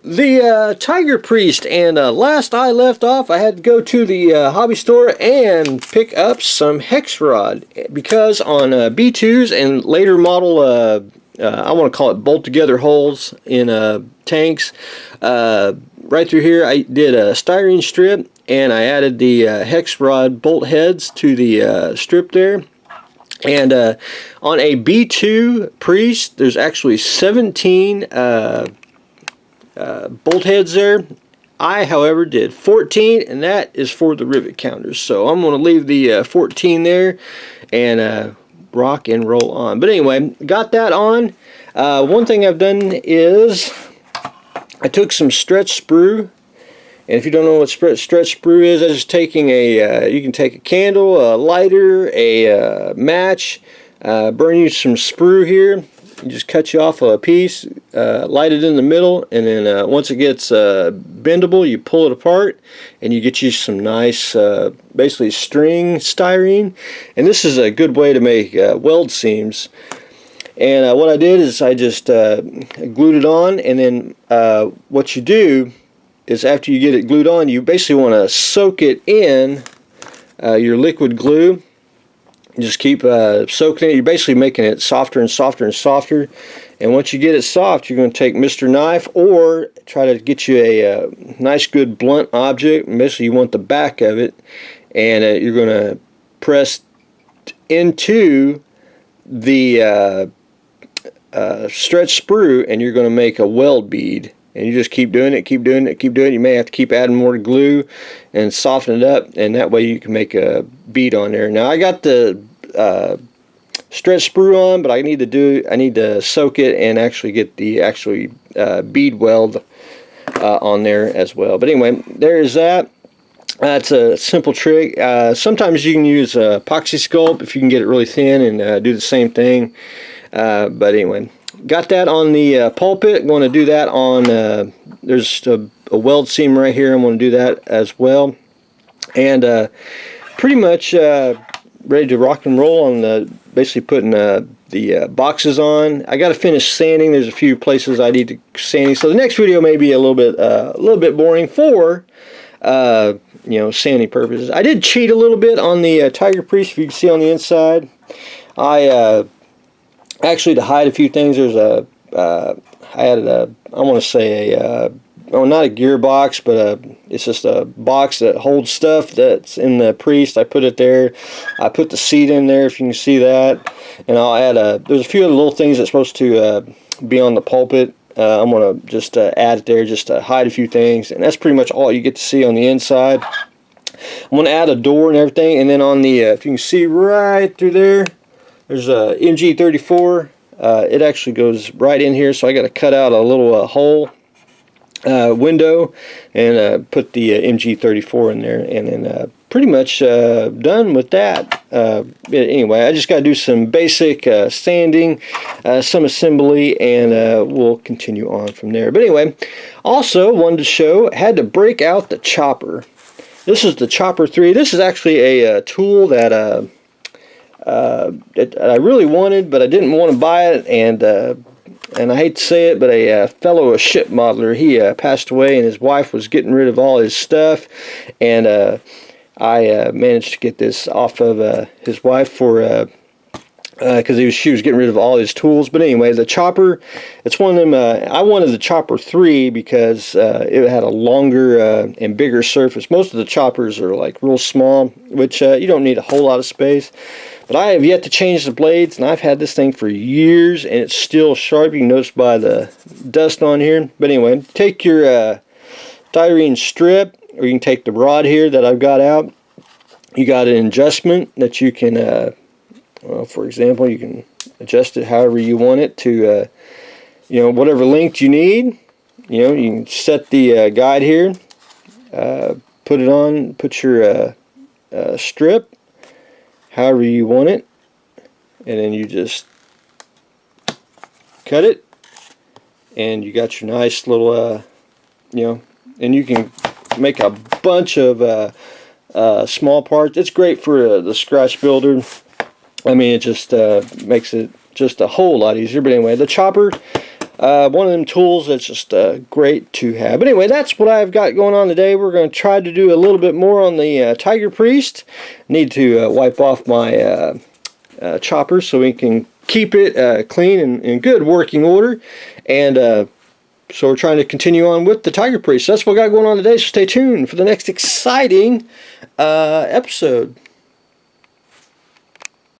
The Tiger Priest, and last I left off, I had to go to the hobby store and pick up some hex rod, because on B2s and later model, I want to call it bolt together holes in tanks, right through here I did a styrene strip, and I added the hex rod bolt heads to the strip there. And on a B2 Priest, there's actually 17 bolt heads there. I, however, did 14, and that is for the rivet counters. So I'm going to leave the 14 there and rock and roll on. But anyway, got that on. One thing I've done is I took some stretch sprue. And if you don't know what stretch sprue is, that's just taking a, you can take a candle, a lighter, a match, burn you some sprue here. You just cut you off a piece, light it in the middle, and then once it gets bendable, you pull it apart, and you get you some nice, basically string styrene. And this is a good way to make weld seams. And what I did is I just glued it on, and then what you do is after you get it glued on, you basically want to soak it in your liquid glue. You just keep soaking it. You're basically making it softer and softer and softer. And once you get it soft, you're going to take Mr. Knife or try to get you a nice good blunt object. Basically you want the back of it, and you're going to press into the stretch sprue, and you're going to make a weld bead. And you just keep doing it, keep doing it, keep doing it. You may have to keep adding more glue and soften it up, and that way you can make a bead on there. Now I got the stretch sprue on, but I need to soak it and actually get the bead weld on there as well. But anyway, there is that. That's a simple trick. Sometimes you can use epoxy sculpt if you can get it really thin and do the same thing. But anyway. Got that on the pulpit. I'm going to do that on, there's a weld seam right here. I'm going to do that as well. And pretty much ready to rock and roll on basically putting the boxes on. I got to finish sanding. There's a few places I need to sanding. So the next video may be a little bit boring for sanding purposes. I did cheat a little bit on the Tiger Priest. If you can see on the inside, actually, to hide a few things, there's I added I want to say not a gearbox, but it's just a box that holds stuff that's in the Priest. I put it there. I put the seat in there, if you can see that. And I'll add there's a few other little things that's supposed to be on the pulpit. I'm going to just add it there just to hide a few things. And that's pretty much all you get to see on the inside. I'm going to add a door and everything. And then on the, if you can see right through there, there's a MG34. It actually goes right in here, so I got to cut out a little hole window and put the MG34 in there, and then pretty much done with that. Anyway, I just got to do some basic sanding, some assembly, and we'll continue on from there. But anyway, also wanted to show, had to break out the chopper. This is the Chopper 3. This is actually a tool that I really wanted, but I didn't want to buy it, and I hate to say it, but a fellow ship modeler, he passed away, and his wife was getting rid of all his stuff, and I managed to get this off of his wife for because she was getting rid of all his tools. But anyway, the chopper, it's one of them. I wanted the Chopper 3 because it had a longer and bigger surface. Most of the choppers are like real small, which you don't need a whole lot of space. But I have yet to change the blades, and I've had this thing for years, and it's still sharp. You can notice by the dust on here. But anyway, take your styrene strip, or you can take the rod here that I've got out. You got an adjustment that you can, well, for example, you can adjust it however you want it to, whatever length you need. You can set the guide here, put it on, put your strip however you want it, and then you just cut it, and you got your nice little and you can make a bunch of small parts. It's great for the scratch builder. I mean, it just makes it just a whole lot easier. But anyway, the chopper, One of them tools that's just great to have. But anyway, that's what I've got going on today. We're going to try to do a little bit more on the Tiger Priest. Need to wipe off my chopper so we can keep it clean and in good working order. And so we're trying to continue on with the Tiger Priest. So that's what we got going on today, so stay tuned for the next exciting episode.